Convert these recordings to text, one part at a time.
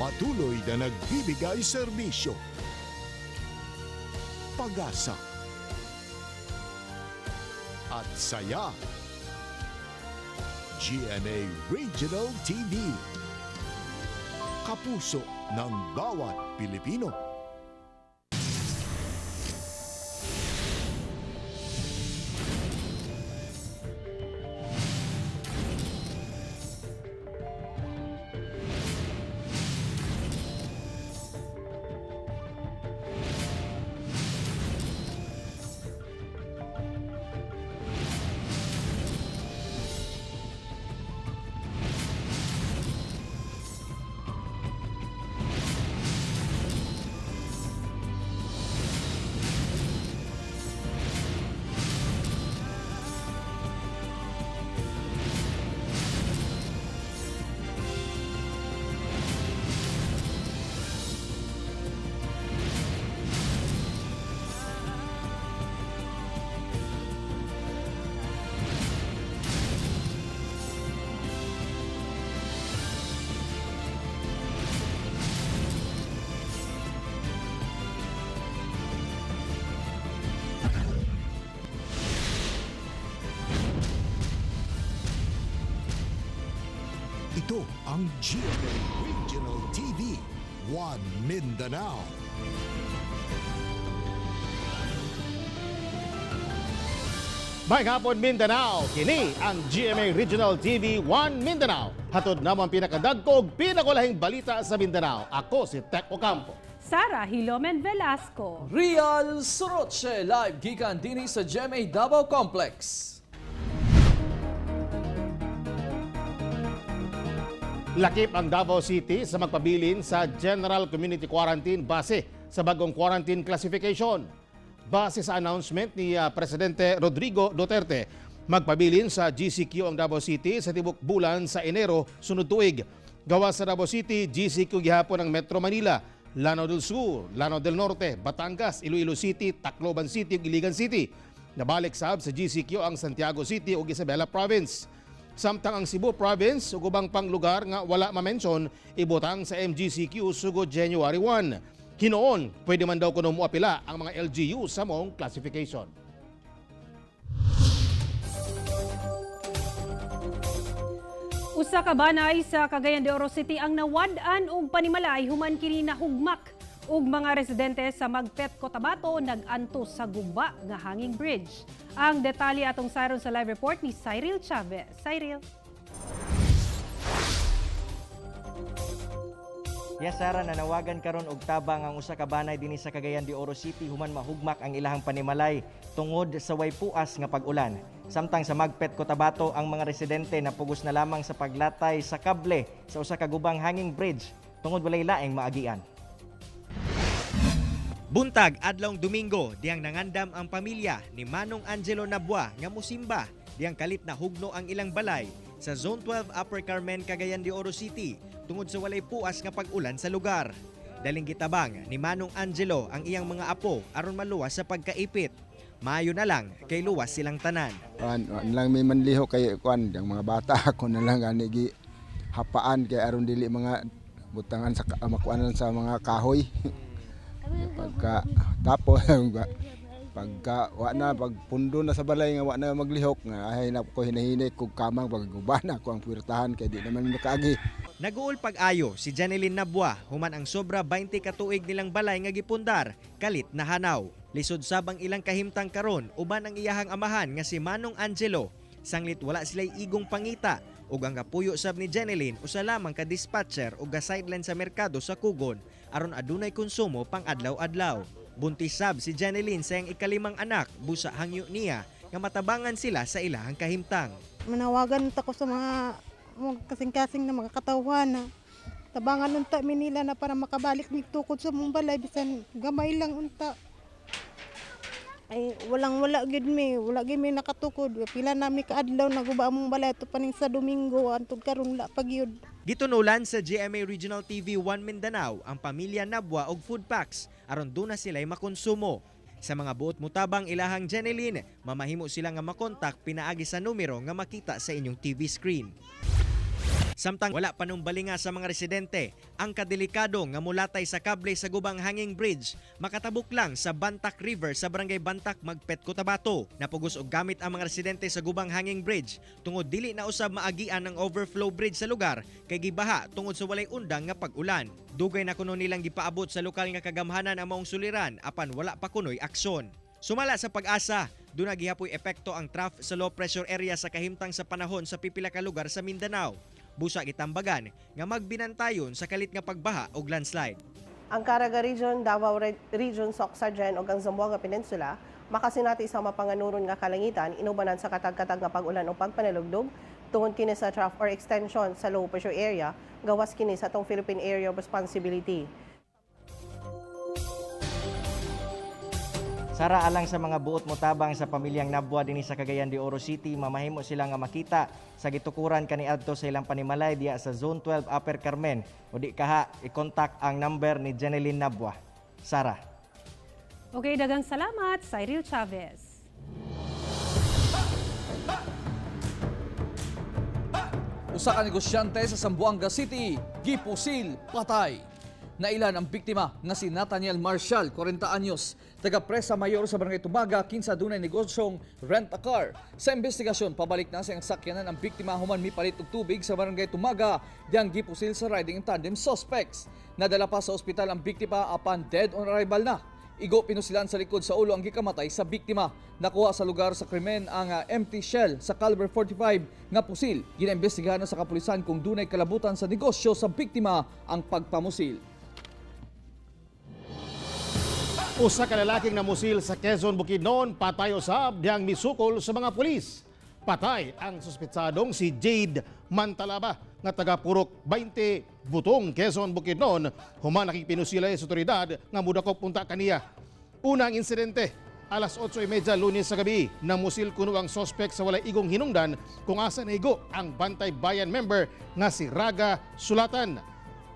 patuloy na nagbibigay serbisyo. Pag-asa at saya. GMA Regional TV. Kapuso ng bawat Pilipino. Ito ang GMA Regional TV, One Mindanao. May hapon Mindanao, kini ang GMA Regional TV 1 Mindanao. Hatod namang pinakadagkog, pinakulahing balita sa Mindanao. Ako si Tec Ocampo. Sara Hilomen Velasco. Real Soroche live gikan dinhi sa GMA Davao Complex. Lakip ang Davao City sa magpabilin sa General Community Quarantine base sa bagong quarantine classification. Base sa announcement ni Presidente Rodrigo Duterte, magpabilin sa GCQ ang Davao City sa tibok bulan sa Enero sunod tuig. Gawa sa Davao City, GCQ gihapon ang Metro Manila, Lanao del Sur, Lanao del Norte, Batangas, Iloilo City, Tacloban City ug Iligan City. Nabalik sab sa GCQ ang Santiago City ug Isabela Province. Samtang ang Cebu Province ug ubang pang lugar nga wala ma-mention ibutang sa MGCQ sugod January 1. Hinoon, pwede man daw kuno moapila ang mga LGU sa mong classification. Usa ka banay sa Cagayan de Oro City ang nawad-an og panimalay human kini nahugmak ug mga residente sa Magpet, Cotabato nag-antos sa gugba nga hanging bridge. Ang detalye atong saron sa live report ni Cyril Chavez. Cyril. Yes, Sara, nanawagan karon og tabang ang usa ka banay dinhi sa Cagayan de Oro City human mahugmak ang ilahang panimalay tungod sa way puas nga pag-ulan. Samtang sa Magpet, Cotabato, ang mga residente napugos na lamang sa paglatay sa kable sa usa ka gubang hanging bridge tungod walay laing maagian. Buntag adlawng Domingo, diyang nangandam ang pamilya ni Manong Angelo Nabua nga musimba diyang kalit na hugno ang ilang balay sa Zone 12 Upper Carmen, Cagayan de Oro City tungod sa walay puas nga pag-ulan sa lugar. Daling gitabang ni Manong Angelo ang iyang mga apo aron maluwas sa pagkaipit. Mayo na lang kay luwas silang tanan. Lang may manliho kay kuan ang mga bata ako na lang ani gi hapaan kay aron dili mga butangan sa makuanan sa mga kahoy. Pagka tapos pagka wa na pagpundo na sa balay nga wa na maglihok nga ay na ko hinahinay kog kamang pagubana ko ang puwertahan kay di naman makaagi. Naguol pag-ayo si Janeline Nabua human ang sobra 20 ka tuig nilang balay nga gipundar kalit na hanaw. Lisod sabang ilang kahimtang karon uban ang iyahang amahan nga si Manong Angelo. Sanglit wala sila'y igong pangita ug ang kapuyo sab ni Janeline usa lamang ka dispatcher ug ga-sideline sa merkado sa Kugon aron adunay konsumo pang adlaw-adlaw. Buntis sab si Janeline sa iyang ikalimang anak busa hangyo niya nga matabangan sila sa ilahang kahimtang. Manawagan ta ko sa mga kasing-kasing na mga katawhan na tabangan unta minila na para makabalik ni tukod sa mong balay bisan gamay lang unta. Ay wala gid mi nakatukod. Pila nami kaadlaw naguba among balay to paning sa Domingo antod karon la pagyud. Gitunulan sa GMA Regional TV 1 Mindanao ang pamilya Nabua og food packs aron duna sila'y makonsumo. Sa mga buot mutabang ilahang Janeline, mamahimo sila nga makontak pinaagi sa numero nga makita sa inyong TV screen. Samtang wala pa nung balinga sa mga residente, ang kadelikado nga mulatay sa kable sa Gubang Hanging Bridge makatabuk lang sa Bantac River sa Barangay Bantac, Magpet, Cotabato. Napugos og gamit ang mga residente sa Gubang Hanging Bridge tungod dili na usab maagian ang overflow bridge sa lugar kay gibaha tungod sa walay undang nga pag-ulan. Dugay na kuno nilang gipaabot sa lokal nga kagamhanan ang maong suliran apan wala pa kunoy aksyon. Sumala sa pag-asa, doon nagihapoy epekto ang trough sa low pressure area sa kahimtang sa panahon sa pipila ka lugar sa Mindanao. Busa gitambagan nga magbinantayon sa kalit nga pagbaha og landslide. Ang Caraga Region, Davao Region, Socsagen ug ang Zamboanga Peninsula makasinati sa mapanganuron nga kalangitan inubanan sa katag-katag nga pag-ulan o pagpanalugdog tungod kini sa trough or extension sa low pressure area gawas kini sa atong Philippine Area of Responsibility. Sara alang sa mga buot motabang sa pamilyang Nabwa dinhi sa Cagayan de Oro City, mamahimo sila nga makita sa gitukuran kaniadto sa ilang panimalay diya sa Zone 12 Upper Carmen. O di kaha i-contact ang number ni Jeneline Nabwa. Sara. Okay, dagang salamat, Cyril Chavez. Usa ka negosyante sa Zamboanga City, gipusil, patay. Nailan ang biktima nga si Nathaniel Marshall, 40 anyos, taga-Presa Mayor sa Barangay Tumaga, kinsa dunay negosyong rent a car. Sa investigasyon, pabalik na sa sakyanan ang biktima human mipalit og tubig sa Barangay Tumaga, diyang gipusil sa riding tandem suspects. Nadala pa sa ospital ang biktima apan dead on arrival na. Igo pinusilan sa likod sa ulo ang gikamatay sa biktima. Nakuha sa lugar sa krimen ang empty shell sa caliber 45 nga pusil. Ginaimbestigahan na sa kapulisan kung dunay kalabutan sa negosyo sa biktima ang pagpamusil. Usa ka lalaking namusil sa Quezon, Bukidnon, patay usab diyang misukol sa mga pulis. Patay ang suspetsadong si Jade Mantalaba nga taga Purok 20, Butong, Quezon, Bukidnon, human nakipinusilay sa otoridad nga mudakop punta kaniya. Unang insidente, alas 8:30 Lunes sa gabi, namusil kuno ang suspect sa walay igong hinungdan kung asa naigo ang Bantay Bayan member nga si Raga Sulatan.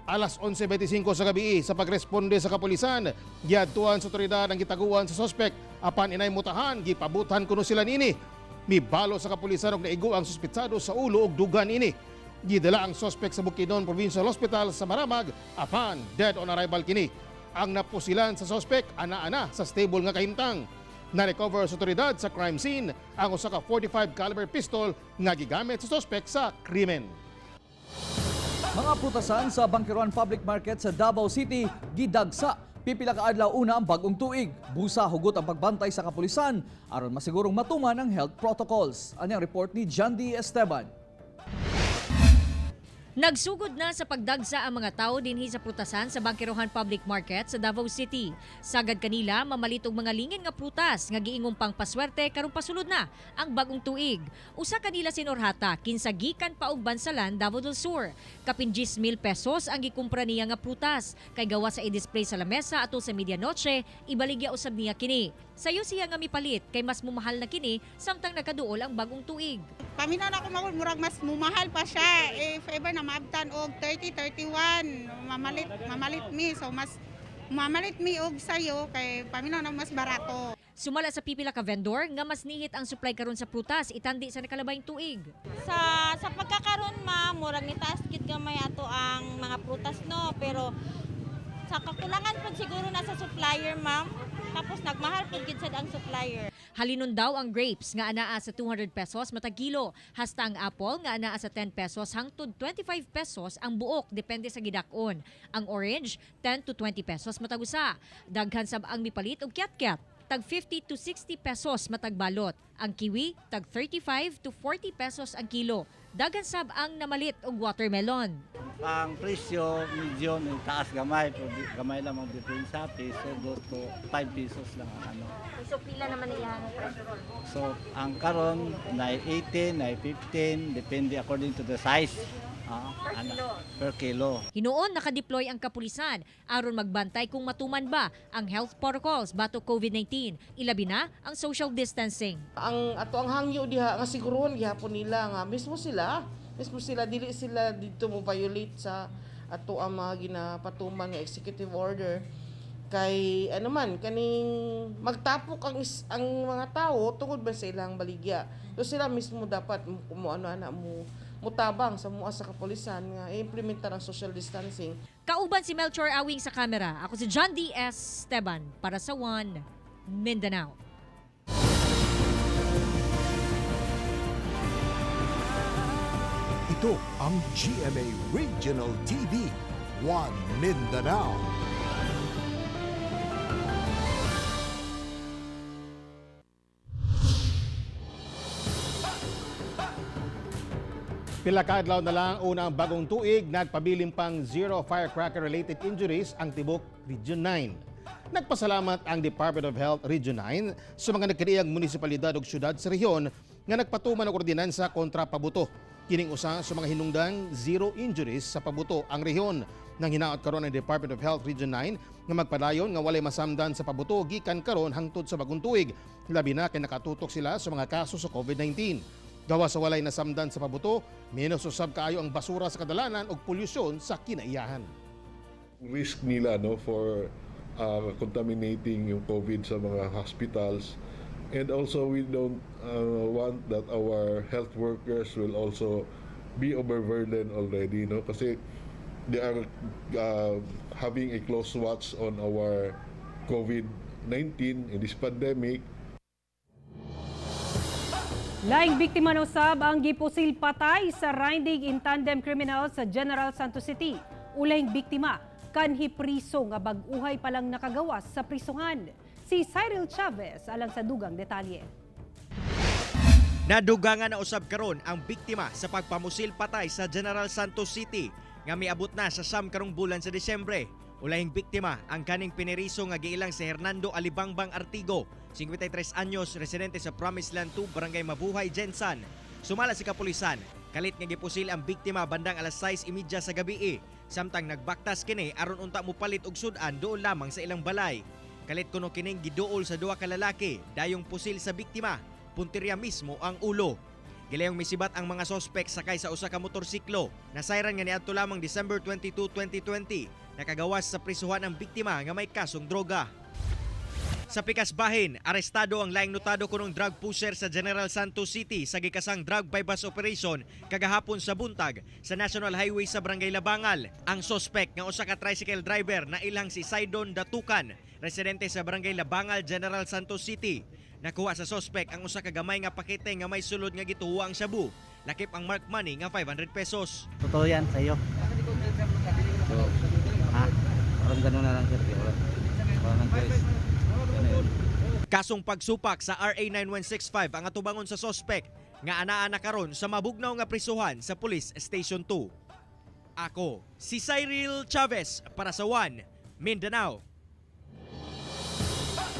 Alas 11:25 sa gabi sa pagresponde sa kapulisan, giadtuan sa otoridad ang gitaguan sa suspect apan inay mutahan gipabutan kuno sila nini. Mibalo sa kapulisan og naigo ang suspetsado sa ulo ug dugan ini. Gidala ang suspect sa Bukidnon Provincial Hospital sa Maramag apan dead on arrival kini. Ang napusilan sa suspect ana-ana sa stable nga kahimtang. Na-recover sa otoridad sa crime scene ang usa ka 45 caliber pistol nga gigamit sa suspect sa krimen. Mga prutasan sa Bangkiruan Public Market sa Davao City, gidagsa. Pipila ka adlaw una ang bagong tuig. Busa hugot ang pagbantay sa kapulisan aron masigurong matuman ang health protocols. Anyang report ni John D. Esteban. Nagsugod na sa pagdagsa ang mga tao dinhi sa prutasan sa Bangkiruhan Public Market sa Davao City. Sagad kanila mamalit og mga lingin nga prutas nga giingong pangpaswerte karong pasulod na ang bagong tuig. Usa kanila sinorhata kinsa gikan pa og Bansalan, Davao del Sur. Kapin 10,000 pesos ang gikumpra niya nga prutas kay gawa sa i-display sa lamesa ato sa medianoche, ibaligya usab niya kini. Sayo siya nga mipalit kay mas mumahal na kini samtang nakaduol ang bagong tuig. Paminaw na ako murag mas mumahal pa siya. If ever na maabtan og 30, 31, mamalit mi. So mas mamalit mi og sayo kay paminaw na mas barato. Sumala sa pipila ka vendor nga mas nihit ang supply karon sa prutas itandi sa nakalabayng tuig. Sa pagkakaroon murag nitaas gid gamay ato ang mga prutas no, pero sa kakulangan pag siguro na sa supplier ma'am. Tapos nagmahal pud gid sad ang supplier. Halinon daw ang grapes nga anaa sa 200 pesos matag kilo, hasta ang apple nga anaa sa 10 pesos hangtod 25 pesos ang buok depende sa gidakon. Ang orange 10 to 20 pesos matag usa. Daghan sab ang mipalit og kyat-kyat, tag 50 to 60 pesos matag balot. Ang kiwi tag 35 to 40 pesos ang kilo. Daghan sab ang namalit og watermelon. Ang presyo medyo taas gamay, gamay lang ang diferensya, peso go to 5 pesos lang ang ano. So pila naman iyan ang presyo ron? So ang karon na 18, na 15, depende according to the size. Per kilo. Hinuon nakadeploy ang kapulisan aron magbantay kung matuman ba ang health protocols batok COVID-19, ilabi na ang social distancing. Ang ato ang hangyo diha nga siguruhon gihapon nila nga mismo sila dili sila dito mo violate sa ato ang mga ginapatuman nga executive order kay ano man kaning magtapok ang mga tao tungod ba sa ilang baligya. So sila mismo dapat mo mutabang sa mua sa kapulisan nga i-implementa ng social distancing. Kauban si Melchor Awing sa kamera. Ako si John D. S. Esteban para sa One Mindanao. Ito ang GMA Regional TV, One Mindanao. Pila ka adlaw na lang unang bagong tuig, nagpabiling pang zero firecracker-related injuries ang tibok Region 9. Nagpasalamat ang Department of Health Region 9 sa mga nagkariang munisipalidad ug syudad sa rehiyon nga nagpatuman og ordinansa kontra pabuto. Kining usa sa mga hinungdang zero injuries sa pabuto ang rehiyon. Nang hinaot karon ang Department of Health Region 9 nga magpadayon nga walay masamdan sa pabuto gikan karon hangtod sa bagong tuig. Labi na kay nakatutok sila sa mga kaso sa COVID-19. Gawa sa walay nasamdan sa pabuto, menos usab kaayo ang basura sa kadalanan ug polusyon sa kinaiyahan. Risk nila for contaminating yung COVID sa mga hospitals, and also we don't want that our health workers will also be overburdened already, kasi they are having a close watch on our COVID-19 in this pandemic. Laing biktima na usab ang gipusil patay sa riding in tandem criminal sa General Santos City. Ulayng biktima kanhi priso nga bag-uhay pa lang nakagawas sa prisohan. Si Cyril Chavez alang sa dugang detalye. Nadugangan na usab karon ang biktima sa pagpamusil patay sa General Santos City nga miabot na sa karong bulan sa Disyembre. Ulaying biktima ang kaning piniriso nga giilang si Hernando Alibangbang Artigo, 53 anyos, residente sa Promised Land 2, Barangay Mabuhay, Jensan. Sumala si kapulisan, kalit nga gipusil ang biktima bandang alas 6:30 sa gabi. Samtang nagbaktas kini aron unta mopalit og sudan doon lamang sa ilang balay. Kalit kuno kining giduol sa duha ka lalaki, dayong pusil sa biktima, puntirya mismo ang ulo. Gilayong misibat ang mga sospek sakay sa usa ka motorsiklo. Nasayran nga niadto lamang December 22, 2020. Nakagawas sa prisuhan ang biktima nga may kasong droga. Sa pikas bahin, arestado ang laing notado kunong drug pusher sa General Santos City sa gikasang drug bypass operation kagahapon sa buntag sa National Highway sa Barangay Labangal. Ang sospek nga usa ka tricycle driver na ilang si Saidon Datukan, residente sa Barangay Labangal, General Santos City. Nakuha sa sospek ang usa ka gamay nga pakete nga may sulod nga gituwa ang shabu. Lakip ang mark money nga 500 pesos. Totoo yan sa iyo. Parang gano'n na lang sir. Parang guys. Kasong pagsupak sa RA 9165 ang atubangon sa sospek nga anaa na karon sa mabugnaw nga prisuhan sa Police Station 2. Ako, si Cyril Chavez para sa One Mindanao.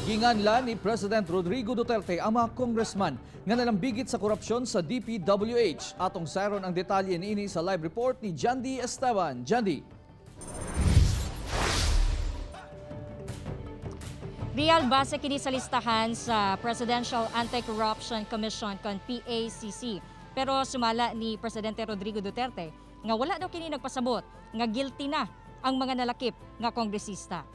Ginganla ni President Rodrigo Duterte ang mga congressman nga nalambigit sa korupsyon sa DPWH. Atong sayron ang detalye niini sa live report ni John D. Esteban. John D. Real base kini sa listahan sa Presidential Anti-Corruption Commission kon PACC. Pero sumala ni Presidente Rodrigo Duterte nga wala daw kini nagpasabot nga guilty na ang mga nalakip nga kongresista.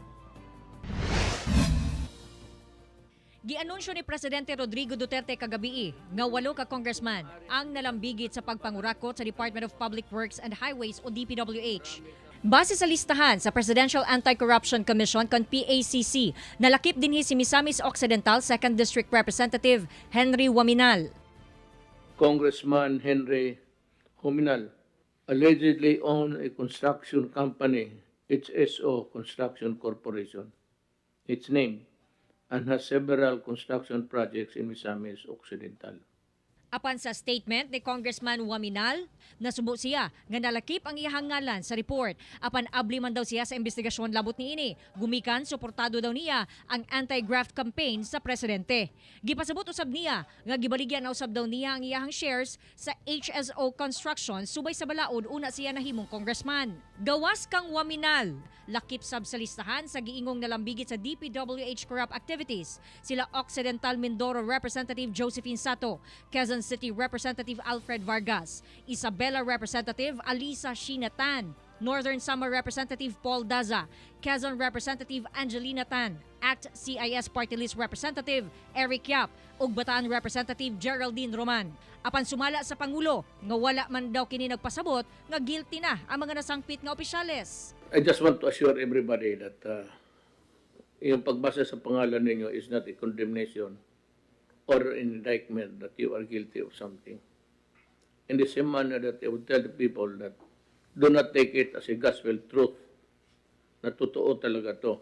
Gianunsyo ni Presidente Rodrigo Duterte kagabi nga 8 ka congressman ang nalambigit sa pagpangurakot sa Department of Public Works and Highways o DPWH. Base sa listahan sa Presidential Anti-Corruption Commission kon PACC, nalakip dinhi si Misamis Occidental 2nd District Representative Henry Waminal. Congressman Henry Waminal allegedly owned a construction company, HSO Construction Corporation, its name, and has several construction projects in Misamis Occidental. Apan sa statement ni Congressman Waminal, nasubo siya nga nalakip ang iyang ngalan sa report. Apan abli man daw siya sa investigasyon labot niini. Gumikan suportado daw niya ang anti-graft campaign sa presidente. Gipasabot usab niya nga gibaligyan na usab daw niya ang iyang shares sa HSO Construction subay sa balaod una siya nahimong congressman. Gawas kang Waminal, lakip sab sa listahan sa giingong nalambigit sa DPWH corrupt activities. Sila Occidental Mindoro Representative Josephine Sato, Quezon City Representative Alfred Vargas, Isabela Representative Alisa Shinatan, Northern Samar Representative Paul Daza, Quezon Representative Angelina Tan, ACT CIS Party List Representative Eric Yap ug Bataan Representative Geraldine Roman. Apan sumala sa Pangulo nga wala man daw kini nagpasabot nga guilty na ang mga nasangpit nga opisyales. I just want to assure everybody that yung pagbasa sa pangalan ninyo is not a condemnation or an indictment that you are guilty of something. In the same manner that I would tell the people that do not take it as a gospel truth na totoo talaga to.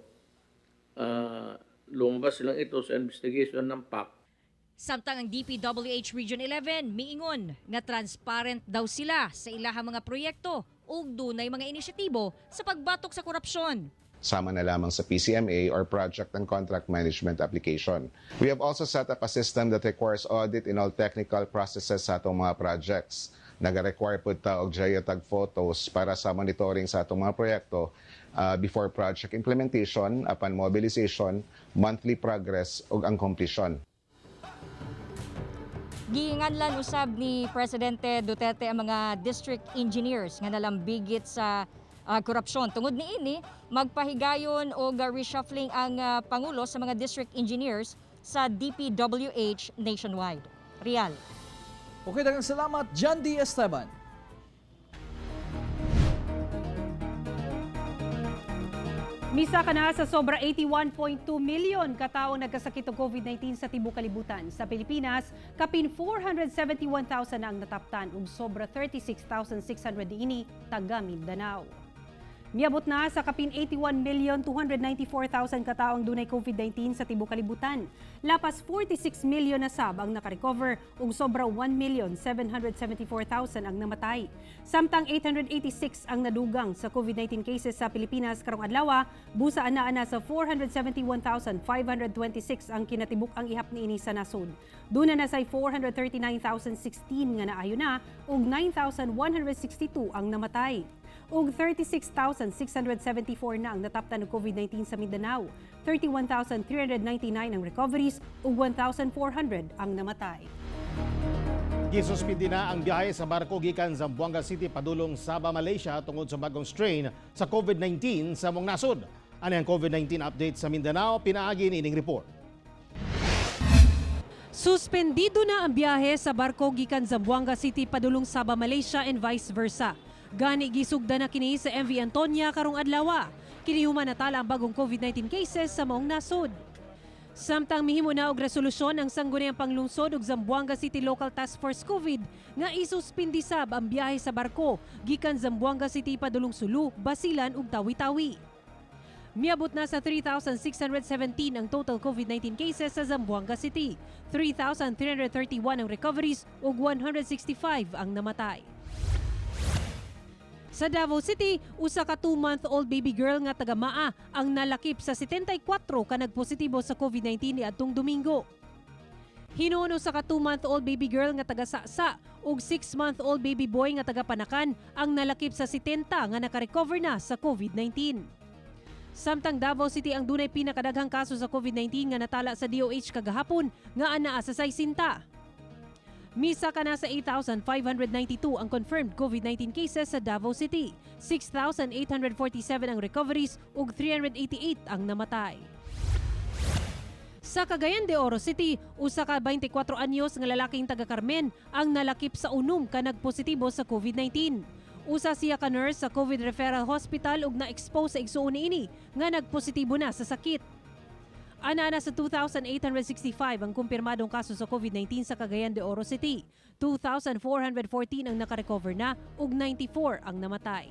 Lumabas lang ito sa investigation ng PAC. Samtang ang DPWH Region 11 miingon nga transparent daw sila sa ilahang mga proyekto ug dunay mga inisyatibo sa pagbatok sa korupsyon. Sama na lamang sa PCMA or Project and Contract Management Application. We have also set up a system that requires audit in all technical processes sa atong mga projects. Nag-require po ta og geotag photos para sa monitoring sa atong mga proyekto before project implementation, upon mobilization, monthly progress ug ang completion. Giinganlan usab ni Presidente Duterte ang mga district engineers nga nalambigit sa korupsyon. Tungod niini, magpahigayon o reshuffling ang Pangulo sa mga district engineers sa DPWH nationwide. Real. Okay, daghang salamat, John D. Esteban. Misa ka na sa sobra 81.2 milyon katao nagkasakit ng COVID-19 sa tibuok kalibutan. Sa Pilipinas, kapin 471,000 na ang nataptan ug sobra 36,600 diini taga Mindanao. Miabot na sa kapin 81,294,000 kataong dunay COVID-19 sa tibuok kalibutan. Lapas 46 milyon na sab ang nakarecover ug sobra 1,774,000 ang namatay. Samtang 886 ang nadugang sa COVID-19 cases sa Pilipinas karong adlaw, busa ana sa 471,526 ang kinatibuk ang ihap niini sa nasod. Duna na say 439,016 nga naayo na ug 9,162 ang namatay. Ug 36,674 na ang nataptan ng COVID-19 sa Mindanao. 31,399 ang recoveries ug 1,400 ang namatay. Gisuspindi na ang biyahe sa barko gikan Zamboanga City padulong Sabah, Malaysia tungod sa bagong strain sa COVID-19 sa mong nasod. Ano ang COVID-19 update sa Mindanao? Pinaagi ni ining report. Suspendido na ang biyahe sa barko gikan Zamboanga City padulong Sabah, Malaysia and vice versa. Gani gisugda na kini sa MV Antonia karong adlaw. Kini human natala ang bagong COVID-19 cases sa maong nasod. Samtang mihimo na og resolusyon ang sangguniang panglungsod ug Zamboanga City Local Task Force COVID nga isuspindi sab ang biyahe sa barko gikan Zamboanga City padulong Sulu, Basilan ug Tawi-Tawi. Miabot na sa 3,617 ang total COVID-19 cases sa Zamboanga City. 3,331 ang recoveries ug 165 ang namatay. Sa Davao City, usa ka 2-month-old baby girl nga taga Maa ang nalakip sa 74 ka nagpositibo sa COVID-19 niadtong Domingo. Hinuno sa ka 2-month-old baby girl nga taga Saksa ug 6-month-old baby boy nga taga Panakan ang nalakip sa 70 nga nakarecover na sa COVID-19. Samtang Davao City ang dunay pinakadaghang kaso sa COVID-19 nga natala sa DOH kagahapon nga anaa sa 60. Misa ka na sa 8,592 ang confirmed COVID-19 cases sa Davao City. 6,847 ang recoveries ug 388 ang namatay. Sa Cagayan de Oro City, usa ka 24 anyos nga lalaking taga Carmen ang nalakip sa unom ka nagpositibo sa COVID-19. Usa siya ka nurse sa COVID Referral Hospital ug na-expose sa igsuon niini nga nagpositibo na sa sakit. Ana sa 2,865 ang kumpirmadong kaso sa COVID-19 sa Cagayan de Oro City. 2,414 ang nakarecover na ug 94 ang namatay.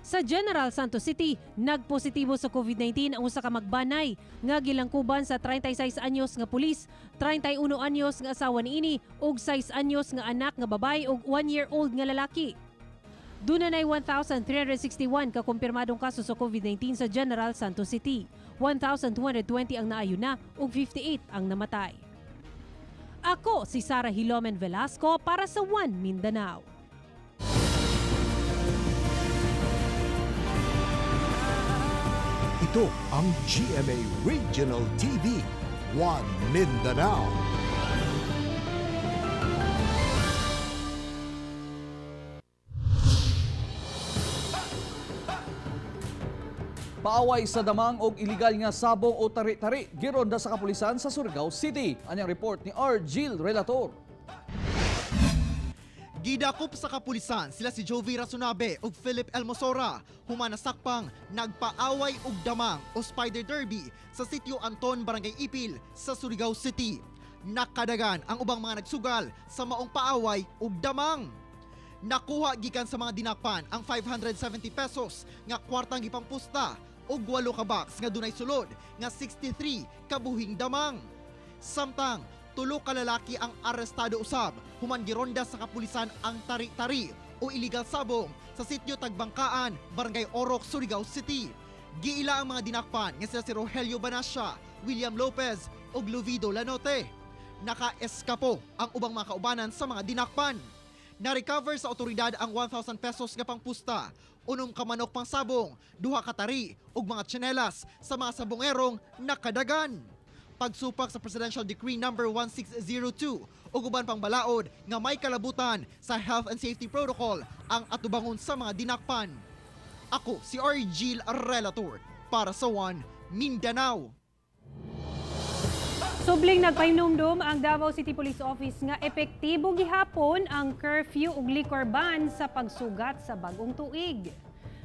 Sa General Santos City, nagpositibo sa COVID-19 ang usa ka magbanay nga gilangkuban sa 36 anyos nga pulis, 31 anyos nga asawa niini ug 6 anyos nga anak nga babay ug 1-year-old nga lalaki. Dunay 1,361 ka kumpirmadong kaso sa COVID-19 sa General Santos City. 1,220 ang naayo na ug 58 ang namatay. Ako si Sarah Hilomen Velasco para sa One Mindanao. Ito ang GMA Regional TV, One Mindanao. Paaway sa damang og iligal nga sabong o tari-tari gironda sa kapulisan sa Surigao City. Anyang report ni R. Gil Relator. Gidakop sa kapulisan sila si Jovi Rasunabe ug Philip Elmosora human nasakpang nagpaaway og damang o Spider Derby sa sitio Anton, Barangay Ipil sa Surigao City. Nakadagan ang ubang mga nagsugal sa maong paaway ug damang. Nakuha gikan sa mga dinakpan ang 570 pesos nga kwartang gipangpusta ug 8 ka box nga dunay sulod nga 63 kabuhing damang. Samtang 3 ka lalaki ang arestado usab human gironda sa kapulisan ang tari-tari o illegal sabong sa sitio Tagbangkaan, Barangay Orok, Surigao City. Giila ang mga dinakpan nga sila si Rogelio Banasya, William Lopez ug Luvido Lanote. Naka-eskapo ang ubang mga kaubanan sa mga dinakpan. Na-recover sa otoridad ang 1,000 pesos nga pangpusta, 6 ka manok pang sabong, 2 ka tari ug mga tsinelas sa mga sabongerong nakadagan. Pagsupak sa Presidential Decree No. 1602 o uban pang balaod nga may kalabutan sa health and safety protocol ang atubangon sa mga dinakpan. Ako si R. Gil Relator para sa One Mindanao. Subling nagpahinumdum ang Davao City Police Office nga epektibo gihapon ang curfew ug liquor ban sa pagsugat sa bagong tuig.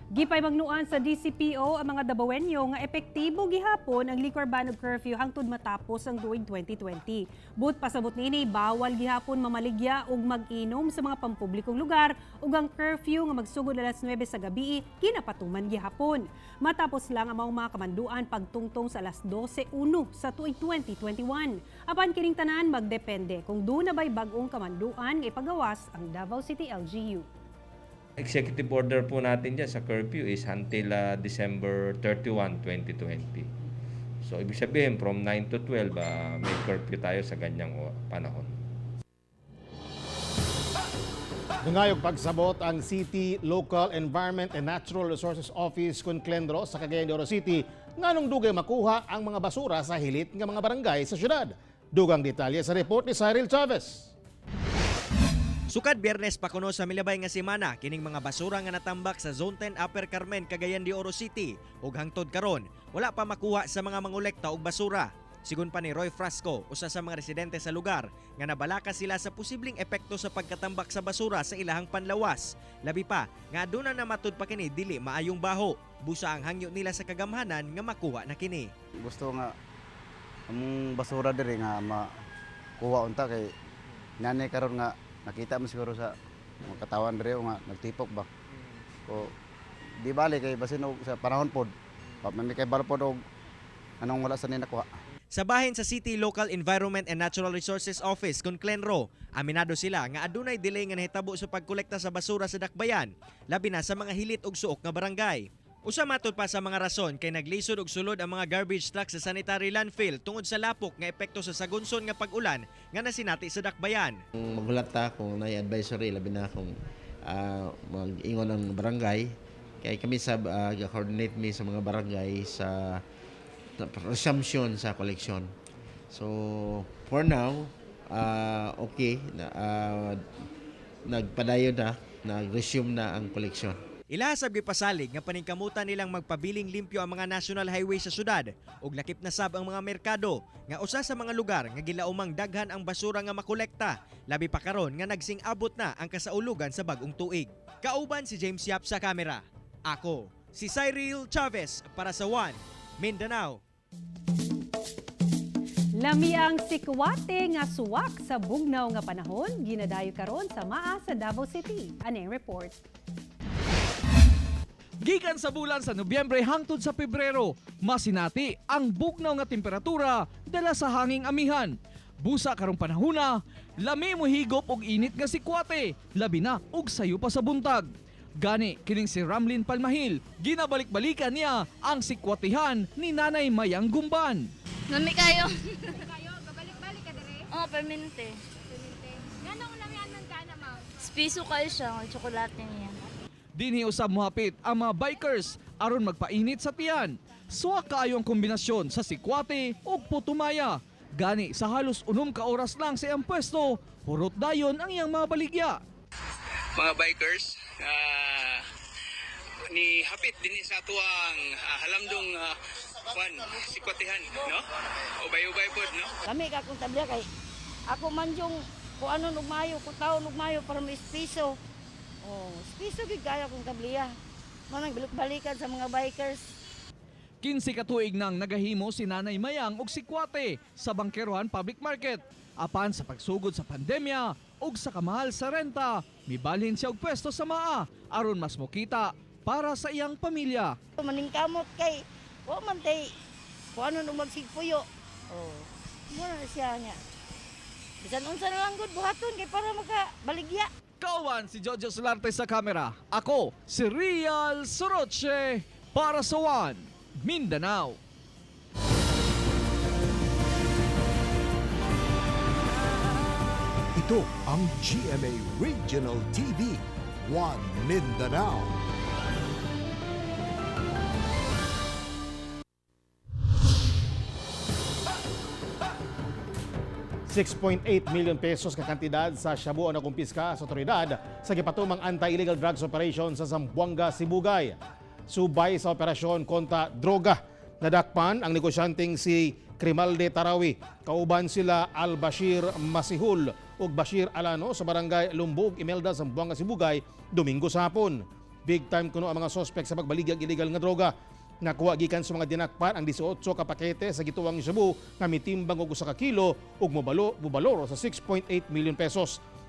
Gipay magnuan sa DCPO ang mga Davaoenyo nga epektibo gihapon ang liquor ban ug curfew hangtod matapos ang tuig 2020. But pasabot niini bawal gihapon mamaligya ug mag-inom sa mga pampublikong lugar ug ang curfew nga magsugod alas 9 sa gabi ginapatuman gihapon. Matapos lang ang mga kamanduan pagtungtong sa alas 12:01 sa tuig 2021. Apan kining tanan magdepende kung doon na bay bag-ong kamanduan nga ipagawas ang Davao City LGU. Executive order po natin dyan sa curfew is until December 31, 2020. So, ibig sabihin, from 9 to 12, may curfew tayo sa ganyang panahon. Dungayog pagsabot ang City Local Environment and Natural Resources Office Conclendro sa Cagayan de Oro City nganong dugay makuha ang mga basura sa hilit nga mga barangay sa syudad. Dugang detalye sa report ni Cyril Chavez. Sukad Biyernes pa kuno sa milabay nga semana kining mga basura nga natambak sa Zone 10 Upper Carmen, Cagayan de Oro City ug hangtod karon wala pa makuha sa mga mangolekta og basura. Sigun pa ni Roy Frasco, usa sa mga residente sa lugar, nga nabalaka sila sa posibleng epekto sa pagkatambak sa basura sa ilahang panlawas. Labi pa nga aduna na matud pa kini dili maayong baho. Busa ang hangyo nila sa kagamhanan nga makuha na kini. Gusto nga among basura diri nga makuha unta kay nanay karon nga nakita mo siguro sa mga katawan diri nga nagtipok ba. O di bali kay basin sa panahon pod. May kay balo pod og anong wala sa ninakuha. Sa bahin sa City Local Environment and Natural Resources Office Conclenro, aminado sila nga adunay delay nga nahitabo sa pagkolekta sa basura sa dakbayan, labi na sa mga hilit ug suok nga barangay. Usa matud pa sa mga rason kay naglisod og sulod ang mga garbage truck sa sanitary landfill tungod sa lapok nga epekto sa sagunson nga pag-ulan nga nasinati sa dakbayan. Magulat ta kung nay advisory labi na kung mag-ingon ang barangay kay kami sa coordinate mi sa mga barangay sa resumption sa collection. So for now okay nagpadayon na nag-resume na ang collection. Ilahasab gipasalig nga paningkamutan nilang magpabiling limpyo ang mga national highway sa syudad ug lakip na sab ang mga merkado nga usa sa mga lugar nga gilaumang daghan ang basura nga makolekta labi pa karon nga nagsing abot na ang kasaulugan sa bag-ong tuig. Kauban si James Yap sa kamera. Ako si Cyril Chavez para sa One Mindanao. Lami ang sikwate nga suwak sa bugnaw nga panahon ginadayo karon sa maa sa Davao City. Aneng report. Gikan sa bulan sa Nobyembre hangtod sa Pebrero, masinati ang bugnaw nga temperatura dala sa hanging amihan. Busa karong panahona, lami mo higop og init nga sikwate, labi na og sayo pa sa buntag. Gani kining si Ramlin Palmahil, ginabalik-balikan niya ang sikwatihan ni Nanay Mayang Gumban. Lami kayo. Babalik-balik ka dire? Oo, permanente. Ganong lamian man ka na, ma'am? Piso kayo siya, tsokolate niya. Dinhi usab mohapit ang mga bikers aron magpainit sa tiyan. Suwa kaayo ang kombinasyon sa sikwate ug putumaya. Gani sa halos 6 ka oras lang sa iyang pwesto, hurot dayon ang iyang mga baligya. Mga bikers, ni hapit din sa tuang halamdong sikwatihan, no? Ubay-ubay pod, no? Kami kakong tabla kay ako man yung kung ano nugmayo, kung tao nugmayo para may piso. Oh, piso gid kaya kong tabliya. Manang balik-balikan sa mga bikers. 15 katuig nang nagahimo si Nanay Mayang ug si Kwate sa Bangkerohan Public Market. Apan sa pagsugod sa pandemya ug sa kamahal sa renta, mibalhin siya og pwesto sa maa aron mas mokita para sa iyang pamilya. Maningkamot kay wa man tay kung ano nung magsigpuyo. Oh, mura na siya nga. Bisan unsa na lang gud buhaton kay para makabaligya. Kauban si Jojo Solarte sa kamera. Ako si Rial Soroche para sa One Mindanao. Ito ang GMA Regional TV, One Mindanao. ₱6.8 million ka kantidad sa shabu ang nakumpiska sa otoridad sa gipatumang anti-illegal drugs operation sa Zamboanga, Sibugay. Subay sa operasyon kontra droga, nadakpan ang negosyanteng si Crimalde Tarawi. Kauban sila Al-Bashir Masihul ug Bashir Alano sa barangay Lumbog, Imelda, Zamboanga, Sibugay, Domingo sa hapon. Big time kuno ang mga sospek sa pagbaligyag illegal nga droga. Nakuha gikan sa mga dinakpan ang 18 ka pakete sa gituwang shabu nga mitimbang og 1 ka kilo ug mobaloro sa ₱6.8 million.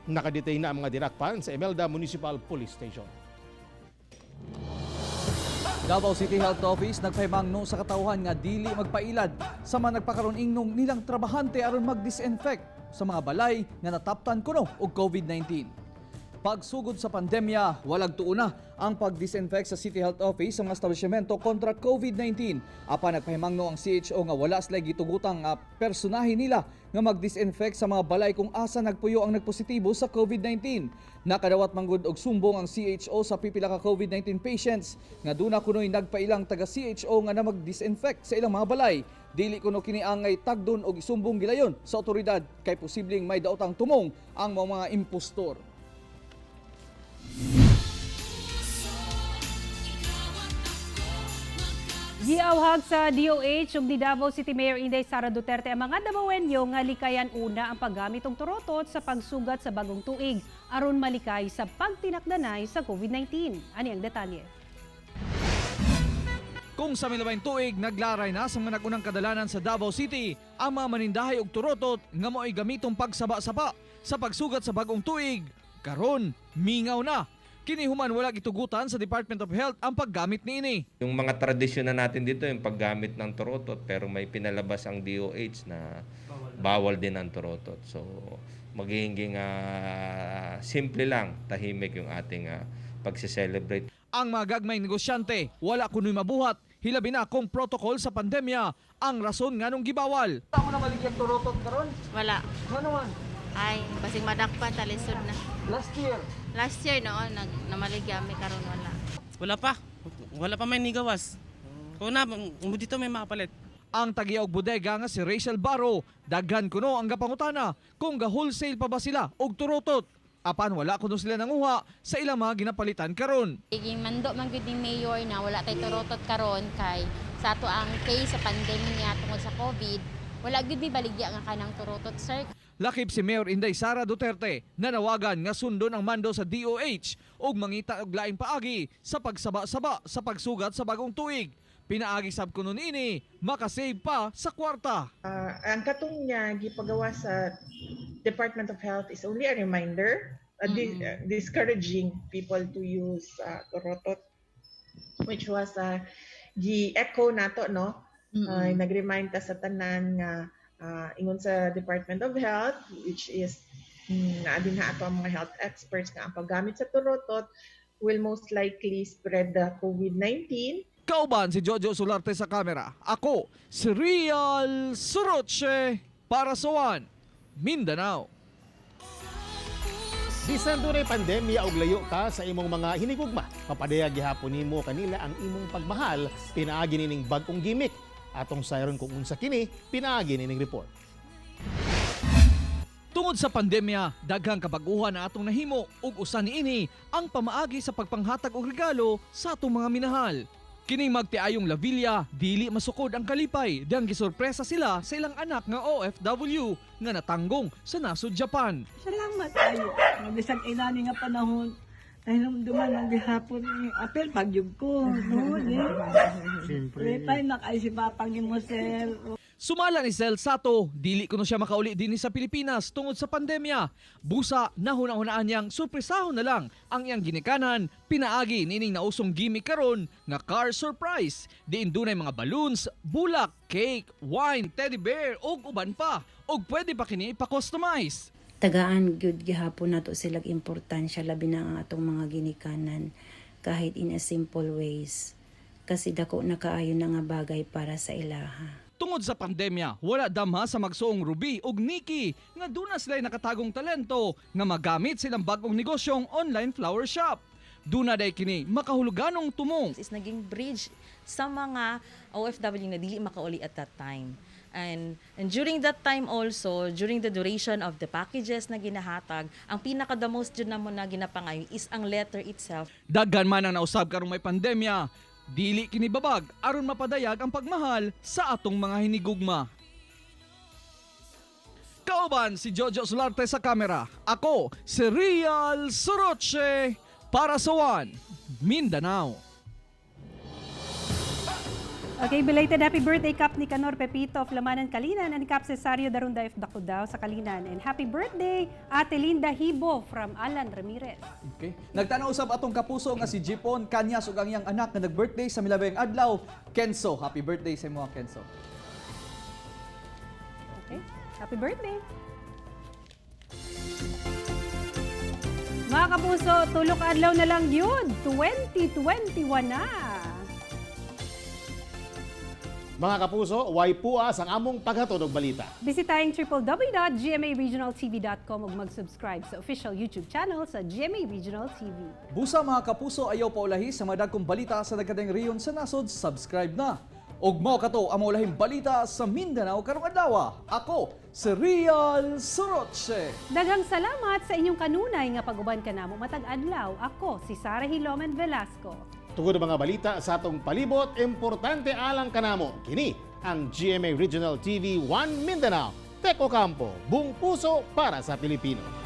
Nakadetain na ang mga dinakpan sa Imelda Municipal Police Station. Davao City Health Office nagpahimangno sa katawhan nga dili magpailad sa mga nagpakaroon ingnog nilang trabahante aron mag-disinfect sa mga balay nga nataptan kuno og COVID-19. Pagsugod sa pandemya, walag tuuna ang pag-disinfect sa City Health Office sa mga establishmento kontra COVID-19. Apan nagpahimangno ang CHO nga wala sila gitugutang personahe nila nga mag-disinfect sa mga balay kung asa nagpuyo ang nagpositibo sa COVID-19. Nakadawat manggod og sumbong ang CHO sa pipila ka COVID-19 patients nga duna kunoy nagpailang taga CHO nga na mag-disinfect sa ilang mga balay. Dili kuno kini angay tagdon og isumbong gilayon sa otoridad kay posibleng may daotang tumong ang mga impostor. Giawhag sa DOH ug ni Davao City Mayor Inday Sara Duterte ang mga Davaoenyo nga likayan una ang paggamit og turotot sa pagsugat sa bagong tuig aron malikay sa pagtinakdanay sa COVID-19. Ani ang detalye. Kung sa milabay tuig, naglaray na sa mga nagunang kadalanan sa Davao City ang mga manindahay og turotot nga mo'y gamitong pagsaba-saba sa pagsugat sa bagong tuig. Karon, mingaw na. Kini human wala gitugutan sa Department of Health ang paggamit niini. Yung mga tradisyon na natin dito, yung paggamit ng turotot, pero may pinalabas ang DOH na bawal din ang turotot. So, magiging simple lang, tahimik yung ating pagse-celebrate. Ang mga gagmay negosyante, wala kuno'y mabuhat. Hilabi na kung protocol sa pandemya ang rason nga nung gibawal. Wala mo na maligyan turotot karon? Wala. Ano man? Ay, basing madakpan, talisod na. Last year? Last year, noon, namaligya kami karon wala. Wala pa may nigawas. Kung na, dito may makapalit. Ang tagiya og bodega nga si Rachel Barro, daghan kuno ang gapangutana kung ga-wholesale pa ba sila og turotot. Apan wala kuno sila nanguha sa ilang mga ginapalitan karon. Iging mando man gyud ni mayor na wala tay turotot karon kay sa ato ang case sa pandemya tungod sa COVID, wala gyud mi baligya nga kanang turotot, sir. Lakip si Mayor Inday Sara Duterte na nawagan nga sundon ang mando sa DOH ug mangita og laing paagi sa pagsaba-saba sa pagsugat sa bagong tuig. Pinaagi sab kuno niini makasave pa sa kwarta. Ang katong niya gipagawa sa Department of Health is only a reminder, discouraging people to use turotot, which was gi-echo nato, no? Nag-remind ta sa tanan nga ingon sa Department of Health, which is naadin na ato ang mga health experts nga ang paggamit sa turotot will most likely spread the COVID-19. Kauban si Jojo Solarte sa kamera. Ako, si Rial Soroche para sa One Mindanao. Bisan dunay pandemya og layo ka sa imong mga hinigugma, papadayag gihapon nimo kanila ang imong pagmahal, pinaagi nining bag-ong gimmick. Atong sayron kung unsa kini, pinaagi nining report. Tungod sa pandemya, daghang kabaguhan na atong nahimo ug usa niini ang pamaagi sa pagpanghatag og regalo sa atong mga minahal. Kining magtiayong Lavilla, dili masukod ang kalipay dahang gisurpresa sila sa ilang anak nga OFW nga natanggong sa nasod Japan. Salamat kayo. Bisag inani nga panahon. Dahil duman ang gihapon ni apel pagyug ko. Noon Siyempre. Repay makay si Papang ni Mosel. Sumala ni Sel Sato, dili kuno siya makauli din sa Pilipinas tungod sa pandemya. Busa, nahuna-hunaan niyang surpresahon na lang ang iyang ginikanan, pinaagi nining nausong gimmick karon nga car surprise. Diin dunay mga balloons, bulak, cake, wine, teddy bear ug uban pa. Ug pwede pa kini ipa-customize. Tagaan gyud gihapon nato silang importansya labi na ang atong mga ginikanan kahit in a simple ways. Kasi dako na kaayo na nga bagay para sa ilaha. Tungod sa pandemya, wala damha sa magsuong Ruby ug Nikki nga duna sila nakatagong talento nga magamit silang bagong negosyong online flower shop. Duna day kini makahuluganong tumong. Is naging bridge sa mga OFW na dili makauli at that time. And during that time also, during the duration of the packages na ginahatag, ang pinaka the most dyan na mo na ginapangayo is ang letter itself. Daghan man ang nausab karong may pandemya, dili kinibabag aron mapadayag ang pagmahal sa atong mga hinigugma. Kauban si Jojo Solarte sa kamera. Ako si Real Soroche para sa One Mindanao. Okay, belated happy birthday Kap ni Kanor Pepito of Lamanan, Kalinan, and Kap Cesario Darunda of Dakudao sa Kalinan. And happy birthday Ate Linda Hibo from Alan Ramirez. Okay. Nagtanaw usab atong kapuso nga si Jipon Kanyas ug ang iyang anak nga nag-birthday sa milabing adlaw, Kenzo. Happy birthday sa imo, Kenzo. Okay, happy birthday. Mga kapuso, tulok adlaw na lang yun. 2021 na. Mga kapuso, way puas ang among paghatod og balita. Bisitahin www.gmaregionaltv.com ug mag-subscribe sa official YouTube channel sa GMA Regional TV. Busa mga kapuso, ayaw paulahi sa mga dagkong balita sa nagkadang reyon sa nasod, subscribe na. Ug mao kato ang maulahing balita sa Mindanao karong adlaw. Ako si Real Soroche. Daghang salamat sa inyong kanunay nga pag-uban kanamo matag adlaw. Ako si Sara Hilomen Velasco. Tungod mga balita sa atong palibot, importante alang kanamo. Kini ang GMA Regional TV 1 Mindanao. Teko Campo, buong puso para sa Pilipino.